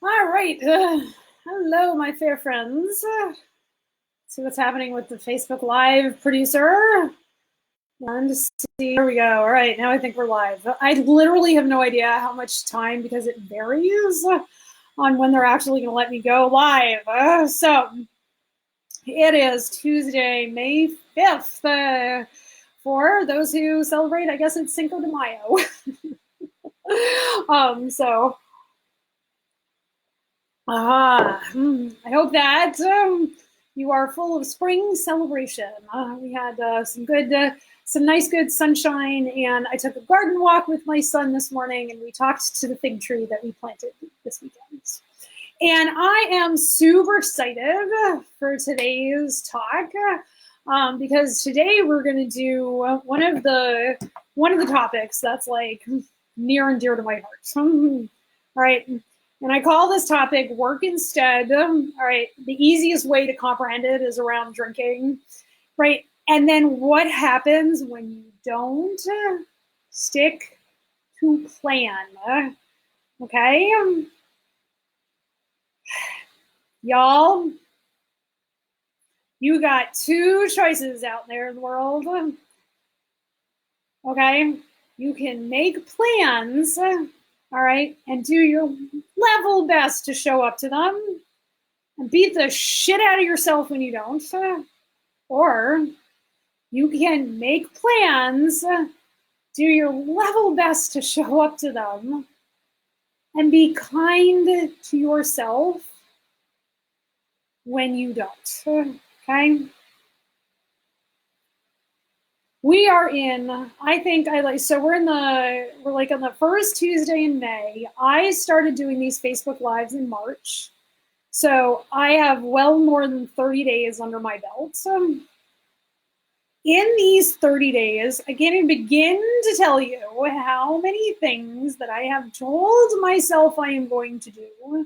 All right. Hello, my fair friends. See what's happening with the Facebook Live producer. And see, here we go. All right, now I think we're live. I literally have no idea how much time because it varies on when they're actually going to let me go live. So it is Tuesday, May 5th. For those who celebrate, I guess it's Cinco de Mayo. So I hope that you are full of spring celebration. We had some nice, good sunshine, and I took a garden walk with my son this morning, and we talked to the fig tree that we planted this weekend. And I am super excited for today's talk because today we're going to do one of the topics that's like near and dear to my heart. All right. And I call this topic work instead. All right. The easiest way to comprehend it is around drinking, right? And then what happens when you don't stick to plan? Okay. Y'all, you got two choices out there in the world. Okay. You can make plans, all right, and do your level best to show up to them and beat the shit out of yourself when you don't. Or you can make plans, do your level best to show up to them, and be kind to yourself when you don't. Okay? We are in, we're like on the first Tuesday in May. I started doing these Facebook Lives in March. So I have well more than 30 days under my belt. In these 30 days, I can't even begin to tell you how many things that I have told myself I am going to do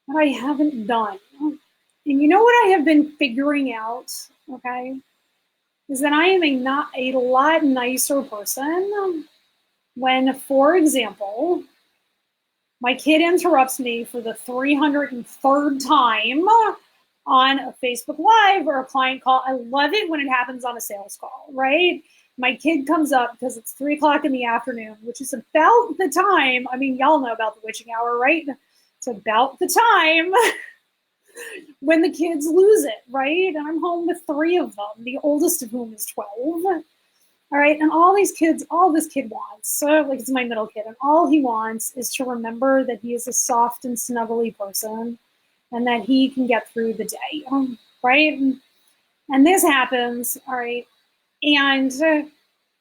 that I haven't done. And you know what I have been figuring out, okay, is that I am a lot nicer person when, for example, my kid interrupts me for the 303rd time on a Facebook Live or a client call. I love it when it happens on a sales call, right? My kid comes up because it's 3 o'clock in the afternoon, which is about the time. I mean, y'all know about the witching hour, right? It's about the time when the kids lose it, right? And I'm home with 3 of them, the oldest of whom is 12. All right, and all this kid wants, like it's my middle kid, and all he wants is to remember that he is a soft and snuggly person and that he can get through the day, right? And this happens, all right, and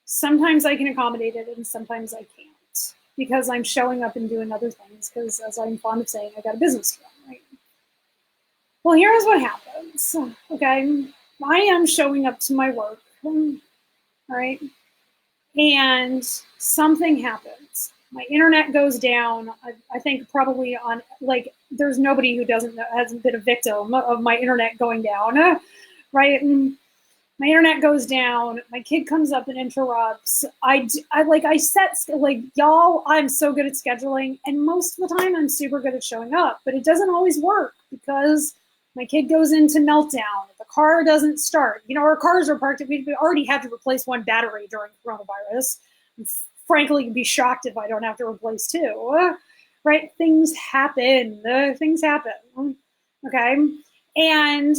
sometimes I can accommodate it and sometimes I can't because I'm showing up and doing other things because, as I'm fond of saying, I got a business to run, right? Well, here's what happens, okay? I am showing up to my work, all right? And something happens. My internet goes down. I think probably on, like, there's nobody who hasn't been a victim of my internet going down, right? And my internet goes down. My kid comes up and interrupts. I set, like, y'all, I'm so good at scheduling. And most of the time I'm super good at showing up, but it doesn't always work because my kid goes into meltdown. The car doesn't start. You know, our cars are parked. We already had to replace 1 battery during coronavirus. Frankly, you'd be shocked if I don't have to replace 2. Right? Things happen. Things happen. Okay? And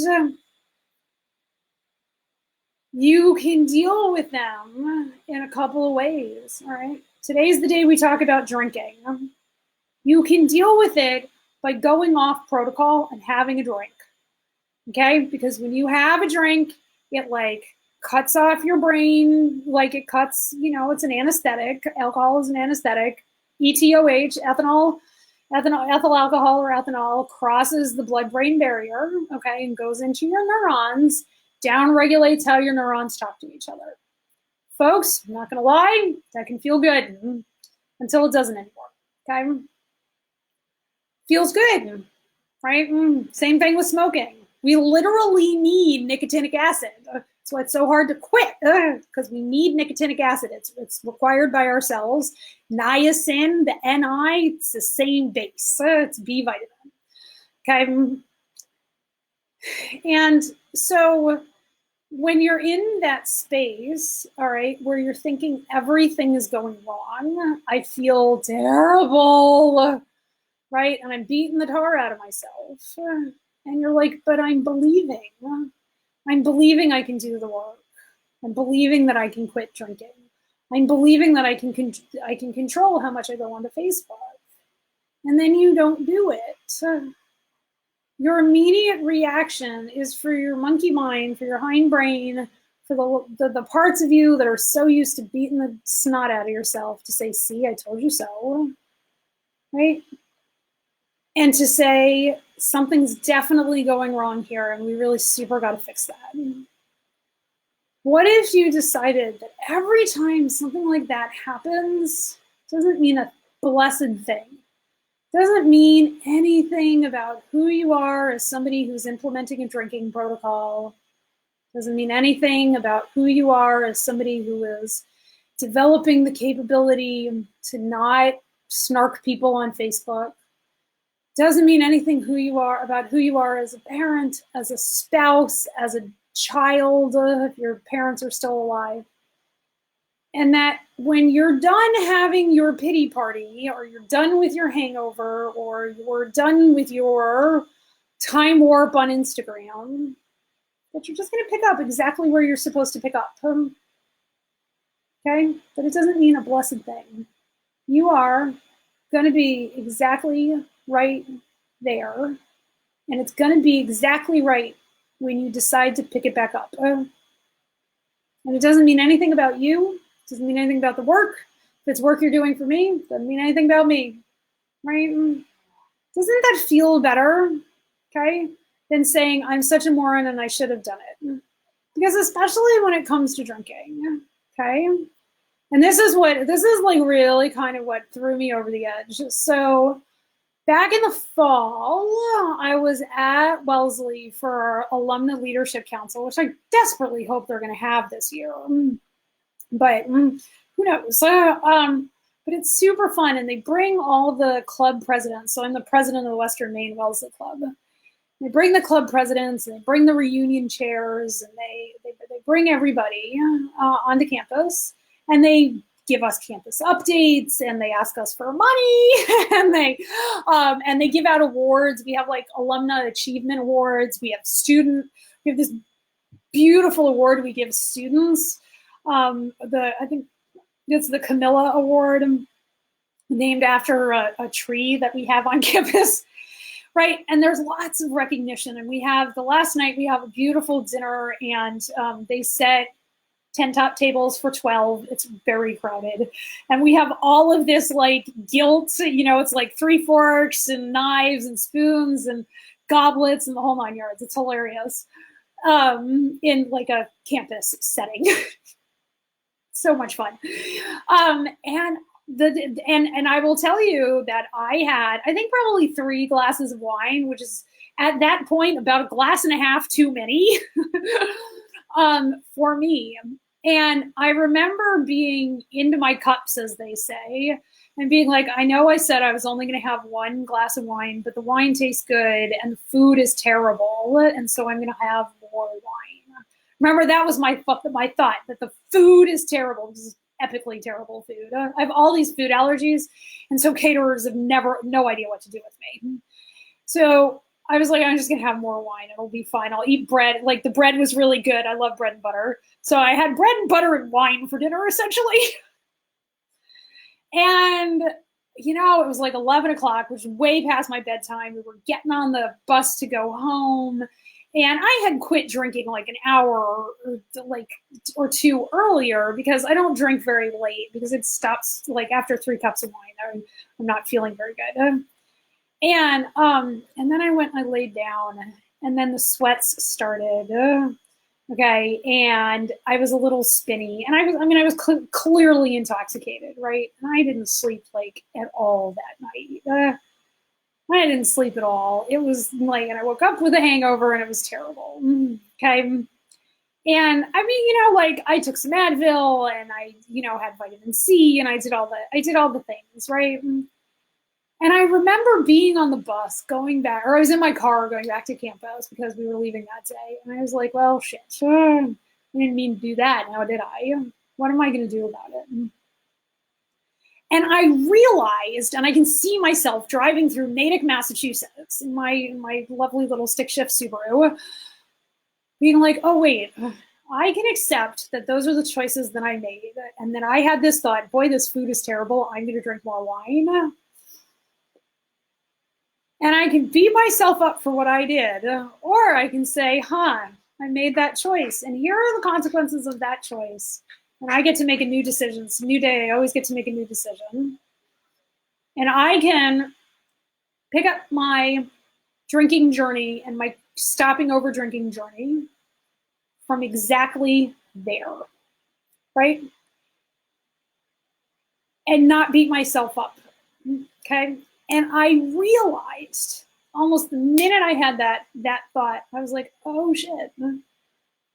you can deal with them in a couple of ways. All right? Today's the day we talk about drinking. You can deal with it by going off protocol and having a drink. Okay, because when you have a drink, it like cuts off your brain, like it cuts, you know, it's an anesthetic. Alcohol is an anesthetic. ETOH, ethyl alcohol or ethanol crosses the blood-brain barrier, okay, and goes into your neurons, down-regulates how your neurons talk to each other. Folks, I'm not gonna lie, that can feel good until it doesn't anymore, okay? Feels good, right? Same thing with smoking. We literally need nicotinic acid. That's why it's so hard to quit, because we need nicotinic acid. It's required by our cells. Niacin, the Ni, it's the same base. It's B vitamin. Okay. And so when you're in that space, all right, where you're thinking everything is going wrong, I feel terrible, right? And I'm beating the tar out of myself. And you're like, but I'm believing. I'm believing I can do the work. I'm believing that I can quit drinking. I'm believing that I can control how much I go onto Facebook. And then you don't do it. Your immediate reaction is for your monkey mind, for your hindbrain, for the parts of you that are so used to beating the snot out of yourself to say, see, I told you so, right? And to say, something's definitely going wrong here and we really super got to fix that. What if you decided that every time something like that happens, doesn't mean a blessed thing? Doesn't mean anything about who you are as somebody who's implementing a drinking protocol. Doesn't mean anything about who you are as somebody who is developing the capability to not snark people on Facebook. Doesn't mean anything about who you are as a parent, as a spouse, as a child, if your parents are still alive. And that when you're done having your pity party, or you're done with your hangover, or you're done with your time warp on Instagram, that you're just going to pick up exactly where you're supposed to pick up. Okay? But it doesn't mean a blessed thing. You are going to be exactly right there. And it's going to be exactly right when you decide to pick it back up. And it doesn't mean anything about you. Doesn't mean anything about the work. If it's work you're doing for me, doesn't mean anything about me, right? Doesn't that feel better, okay, than saying I'm such a moron and I should have done it? Because especially when it comes to drinking, okay? And this is like really kind of what threw me over the edge. So back in the fall, I was at Wellesley for our Alumni Leadership Council, which I desperately hope they're going to have this year. But who knows? But it's super fun, and they bring all the club presidents. So I'm the president of the Western Maine Wellesley Club. They bring the club presidents, and they bring the reunion chairs, and they bring everybody onto campus, and they give us campus updates, and they ask us for money, and they give out awards. We have like alumni achievement awards. We have this beautiful award we give students. I think it's the Camilla Award, named after a tree that we have on campus, right? And there's lots of recognition. And the last night we have a beautiful dinner, and they set 10 top tables for 12. It's very crowded. And we have all of this like guilt, it's like 3 forks and knives and spoons and goblets and the whole 9 yards. It's hilarious. In like a campus setting. So much fun. And I will tell you that I had, I think, probably 3 glasses of wine, which is at that point about a glass and a half too many for me. And I remember being into my cups, as they say, and being like, I know I said I was only going to have 1 glass of wine, but the wine tastes good and the food is terrible, and so I'm going to have more wine. Remember, that was my thought, that the food is terrible. This is epically terrible food. I have all these food allergies, and so caterers have no idea what to do with me. So I was like, I'm just going to have more wine. It'll be fine. I'll eat bread. Like, the bread was really good. I love bread and butter. So I had bread and butter and wine for dinner, essentially. And, it was like 11 o'clock, which was way past my bedtime. We were getting on the bus to go home. And I had quit drinking like an hour or 2 earlier, because I don't drink very late, because it stops like after 3 cups of wine. I'm not feeling very good. And then I went and I laid down, and then the sweats started. Okay. And I was a little spinny, and I was clearly intoxicated. Right. And I didn't sleep like at all that night. I didn't sleep at all. It was like, and I woke up with a hangover, and it was terrible. Okay. And I mean, I took some Advil, and I, had vitamin C, and I did all the things, right? And I remember being on the bus going back, or I was in my car going back to campus because we were leaving that day. And I was like, well, shit, I didn't mean to do that. Now did I? What am I going to do about it? And I realized, and I can see myself driving through Natick, Massachusetts in my lovely little stick shift Subaru, being like, oh, wait, I can accept that those are the choices that I made. And then I had this thought, boy, this food is terrible. I'm going to drink more wine. And I can beat myself up for what I did. Or I can say, I made that choice. And here are the consequences of that choice. And I get to make a new decision. It's a new day. I always get to make a new decision. And I can pick up my drinking journey and my stopping over drinking journey from exactly there, right? And not beat myself up, okay? And I realized almost the minute I had that thought, I was like, oh shit.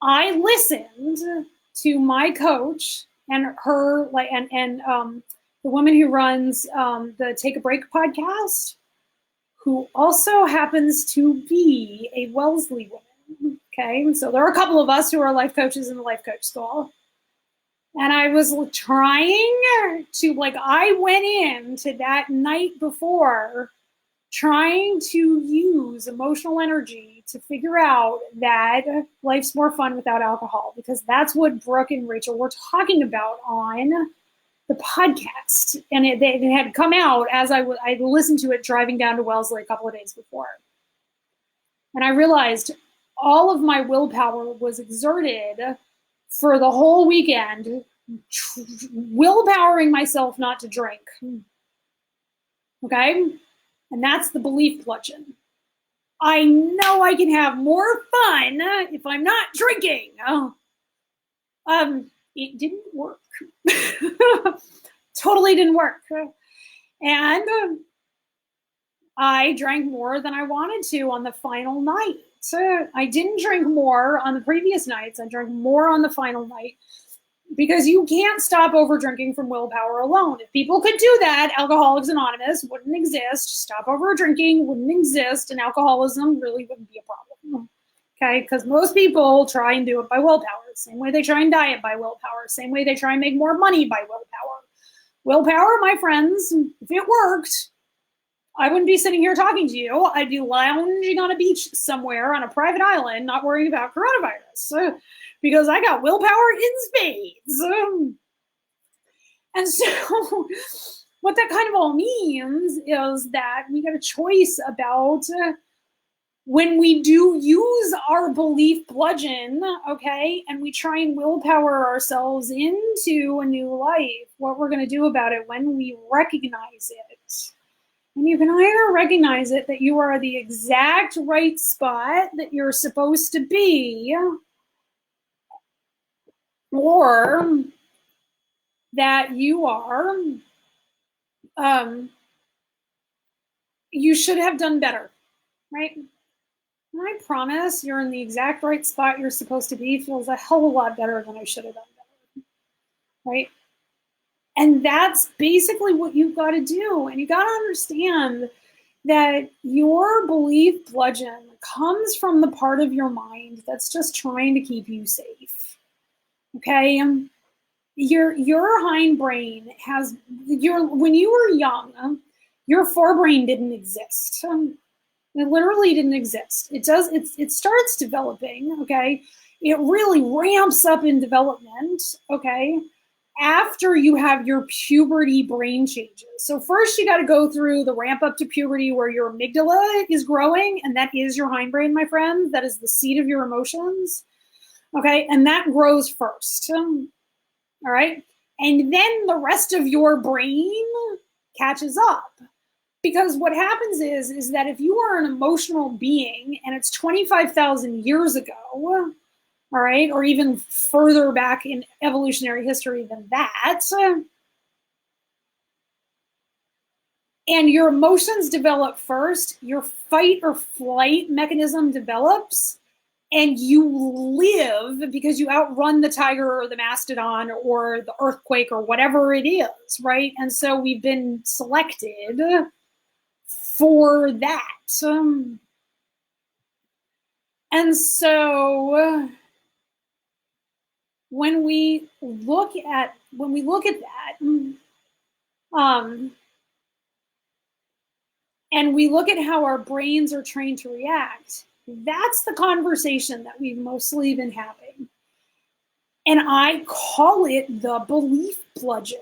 I listened to my coach and her, and the woman who runs the Take a Break podcast, who also happens to be a Wellesley woman. Okay, so there are a couple of us who are life coaches in the life coach school. And I was trying to, I went into that night before trying to use emotional energy to figure out that life's more fun without alcohol, because that's what Brooke and Rachel were talking about on the podcast. And it had come out as I listened to it driving down to Wellesley a couple of days before. And I realized all of my willpower was exerted for the whole weekend, willpowering myself not to drink. Okay? And that's the belief bludgeon. I know I can have more fun if I'm not drinking. It didn't work. Totally didn't work. And I drank more than I wanted to on the final night. I didn't drink more on the previous nights. I drank more on the final night, because you can't stop over drinking from willpower alone. If people could do that, Alcoholics Anonymous wouldn't exist. Stop over drinking wouldn't exist, and alcoholism really wouldn't be a problem. Okay, because most people try and do it by willpower. Same way they try and diet by willpower. Same way they try and make more money by willpower. Willpower, my friends, if it worked, I wouldn't be sitting here talking to you. I'd be lounging on a beach somewhere on a private island, not worrying about coronavirus, because I got willpower in spades. And so what that kind of all means is that we got a choice about when we do use our belief bludgeon, okay, and we try and willpower ourselves into a new life, what we're going to do about it when we recognize it. And you can either recognize it that you are the exact right spot that you're supposed to be, or that you are, you should have done better, right? And I promise you're in the exact right spot you're supposed to be feels a hell of a lot better than I should have done better, right? And that's basically what you've got to do. And you got to understand that your belief bludgeon comes from the part of your mind that's just trying to keep you safe. Okay? Your hindbrain has, when you were young, your forebrain didn't exist. It literally didn't exist. It starts developing, okay? It really ramps up in development, okay? After you have your puberty brain changes. So first you got to go through the ramp up to puberty where your amygdala is growing, and that is your hindbrain, my friend. That is the seat of your emotions. Okay, and that grows first. All right, and then the rest of your brain catches up. Because what happens is that if you are an emotional being and it's 25,000 years ago, all right, or even further back in evolutionary history than that, and your emotions develop first, your fight or flight mechanism develops, and you live because you outrun the tiger or the mastodon or the earthquake or whatever it is, right? And so we've been selected for that. And so when we look at that, and we look at how our brains are trained to react, that's the conversation that we've mostly been having. And I call it the belief bludgeon,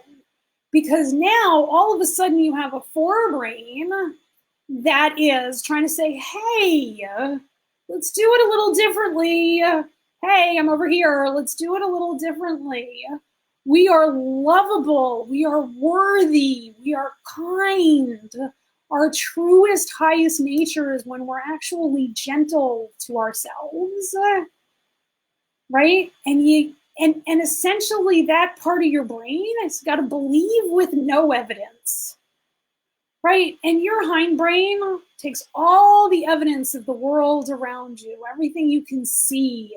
because now all of a sudden you have a forebrain that is trying to say, hey, let's do it a little differently. Hey, I'm over here. Let's do it a little differently. We are lovable. We are worthy. We are kind. Our truest, highest nature is when we're actually gentle to ourselves, right? And essentially that part of your brain has got to believe with no evidence, right? And your hindbrain takes all the evidence of the world around you, everything you can see,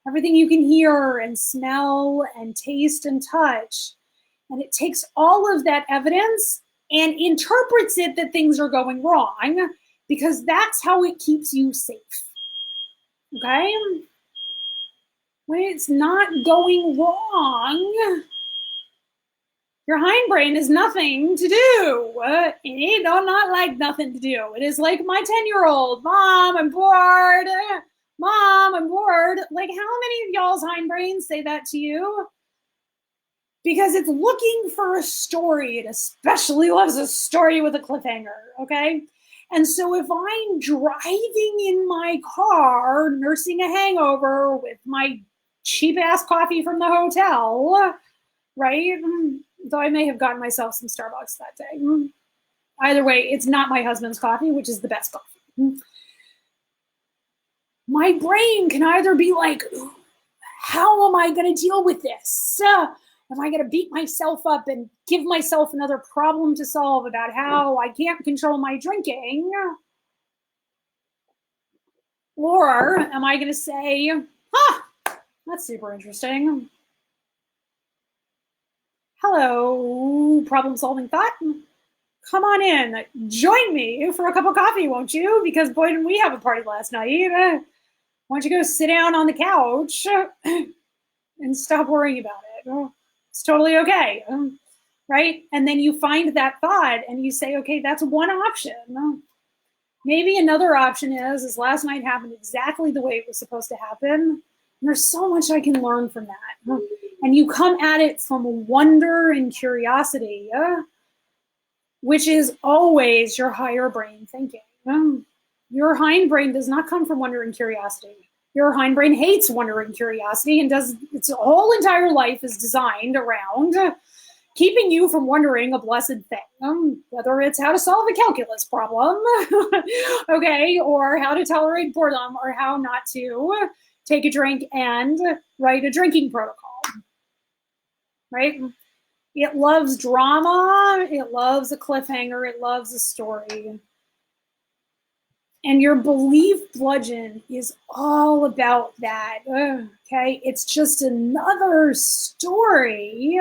everything you can hear and smell and taste and touch. And it takes all of that evidence and interprets it that things are going wrong, because that's how it keeps you safe. Okay? When it's not going wrong, your hindbrain is nothing to do. It does not like nothing to do. It is like my 10-year-old. Mom, I'm bored. Mom, I'm bored. Like, how many of y'all's hindbrains say that to you? Because it's looking for a story. It especially loves a story with a cliffhanger, okay? And so if I'm driving in my car, nursing a hangover with my cheap-ass coffee from the hotel, right? Though I may have gotten myself some Starbucks that day. Either way, it's not my husband's coffee, which is the best coffee. My brain can either be like, how am I going to deal with this? Am I going to beat myself up and give myself another problem to solve about how I can't control my drinking? Or am I going to say, that's super interesting. Hello, problem-solving thought. Come on in. Join me for a cup of coffee, won't you? Because boy, didn't we have a party last night. Why don't you go sit down on the couch and stop worrying about it? It's totally okay, right? And then you find that thought and you say, okay, that's one option. Maybe another option is last night happened exactly the way it was supposed to happen. And there's so much I can learn from that. And you come at it from wonder and curiosity, which is always your higher brain thinking. Your hindbrain does not come from wonder and curiosity. Your hindbrain hates wonder and curiosity and does its whole entire life is designed around keeping you from wondering a blessed thing, whether it's how to solve a calculus problem, okay, or how to tolerate boredom, or how not to take a drink and write a drinking protocol, right? It loves drama, it loves a cliffhanger, it loves a story. And your belief bludgeon is all about that, okay? It's just another story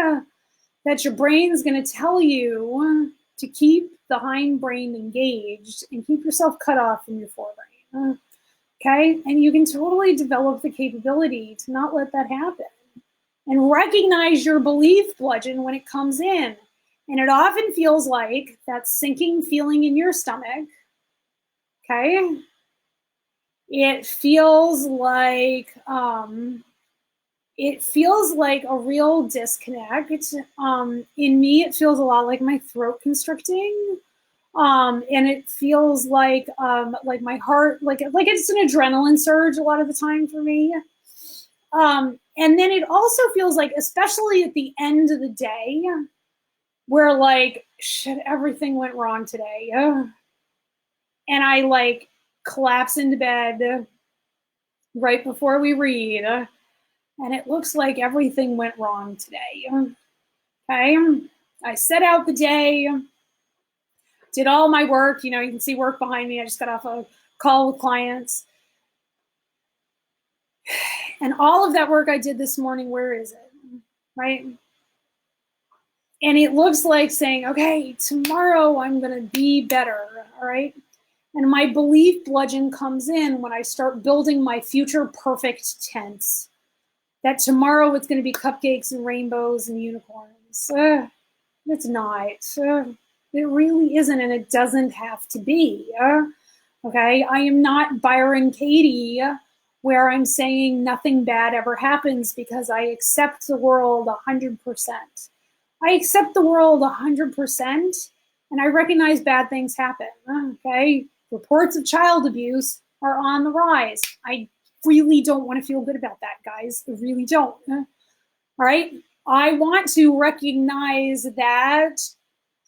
that your brain's going to tell you to keep the hindbrain engaged and keep yourself cut off from your forebrain, okay? And you can totally develop the capability to not let that happen and recognize your belief bludgeon when it comes in. And it often feels like that sinking feeling in your stomach, okay? It feels like a real disconnect. In me, it feels a lot like my throat constricting, and it feels like my heart, like it's an adrenaline surge a lot of the time for me. And then it also feels like, especially at the end of the day, where like, shit, everything went wrong today, and I like collapse into bed right before we read. And it looks like everything went wrong today, okay? I set out the day, did all my work. You can see work behind me. I just got off a call with clients. And all of that work I did this morning, where is it, right? And it looks like saying, okay, tomorrow I'm going to be better, all right? And my belief bludgeon comes in when I start building my future perfect tense. That tomorrow it's going to be cupcakes and rainbows and unicorns. It's not. It really isn't, and it doesn't have to be. Okay, I am not Byron Katie, where I'm saying nothing bad ever happens because I accept the world 100%. I accept the world 100%, and I recognize bad things happen. Okay, reports of child abuse are on the rise. I really don't want to feel good about that, guys. I really don't. All right, I want to recognize that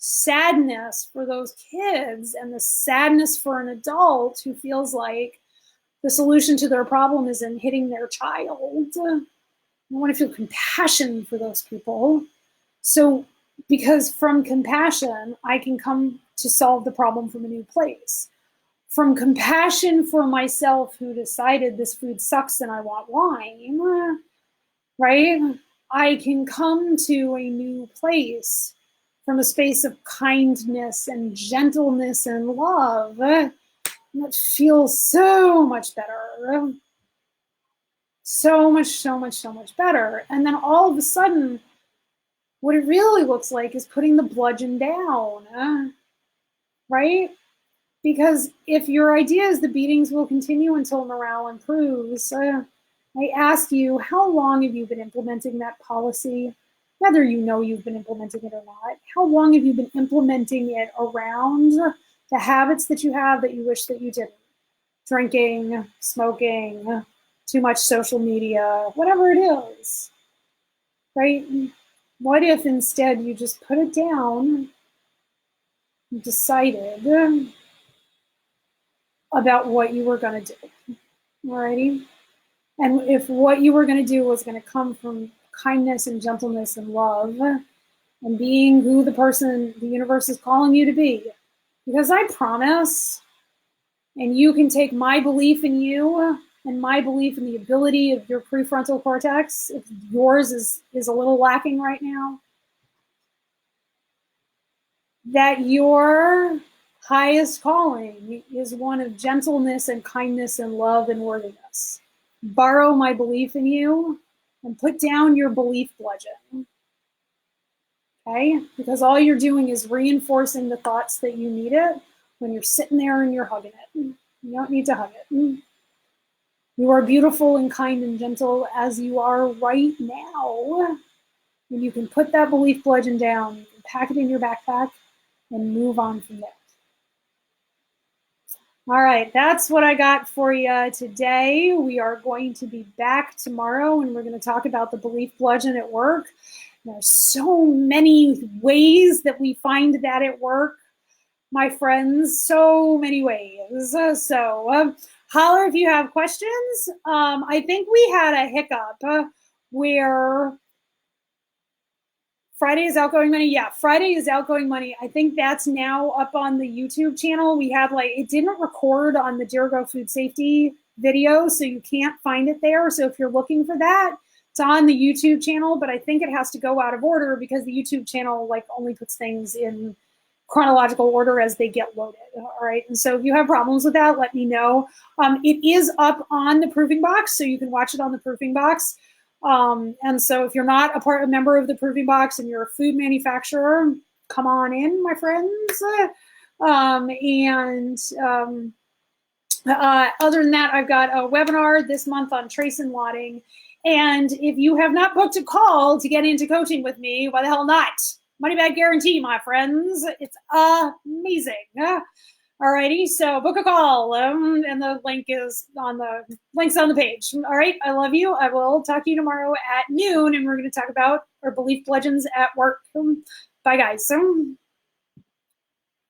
sadness for those kids and the sadness for an adult who feels like the solution to their problem is in hitting their child. I want to feel compassion for those people. So, because from compassion, I can come to solve the problem from a new place. From compassion for myself who decided this food sucks and I want wine, right? I can come to a new place from a space of kindness and gentleness and love. That feels so much better. So much better. And then all of a sudden, what it really looks like is putting the bludgeon down, right? Because if your idea is the beatings will continue until morale improves, I ask you, how long have you been implementing that policy? Whether you know you've been implementing it or not, how long have you been implementing it around the habits that you have that you wish that you didn't? Drinking, smoking, too much social media, whatever it is, right? What if instead you just put it down, and decided about what you were going to do, alrighty? And if what you were going to do was going to come from kindness and gentleness and love and being who the person the universe is calling you to be, because I promise, and you can take my belief in you and my belief in the ability of your prefrontal cortex, if yours is a little lacking right now, that your highest calling is one of gentleness and kindness and love and worthiness. Borrow my belief in you and put down your belief bludgeon. Okay? Because all you're doing is reinforcing the thoughts that you need it when you're sitting there and you're hugging it. You don't need to hug it. You are beautiful and kind and gentle as you are right now. And you can put that belief bludgeon down, you can pack it in your backpack and move on from there. All right, that's what I got for you today. We are going to be back tomorrow and we're going to talk about the belief bludgeon at work. There's so many ways that we find that at work, my friends, so many ways. Holler if you have questions. I think we had a hiccup where Friday is Outgoing Money. Yeah, Friday is Outgoing Money. I think that's now up on the YouTube channel. We had it didn't record on the Dirigo Food Safety video, so you can't find it there. So if you're looking for that, it's on the YouTube channel, but I think it has to go out of order because the YouTube channel only puts things in chronological order as they get loaded. All right. And so if you have problems with that, let me know. It is up on the Proofing Box, so you can watch it on the Proofing Box. And so if you're not a member of the Proofing Box and you're a food manufacturer, come on in, my friends. Other than that, I've got a webinar this month on trace and lotting. And if you have not booked a call to get into coaching with me, why the hell not? Money back guarantee, my friends. It's amazing. Alrighty, so book a call, and the link's on the page. All right, I love you. I will talk to you tomorrow at noon, and we're going to talk about our belief bludgeons at work. Bye, guys.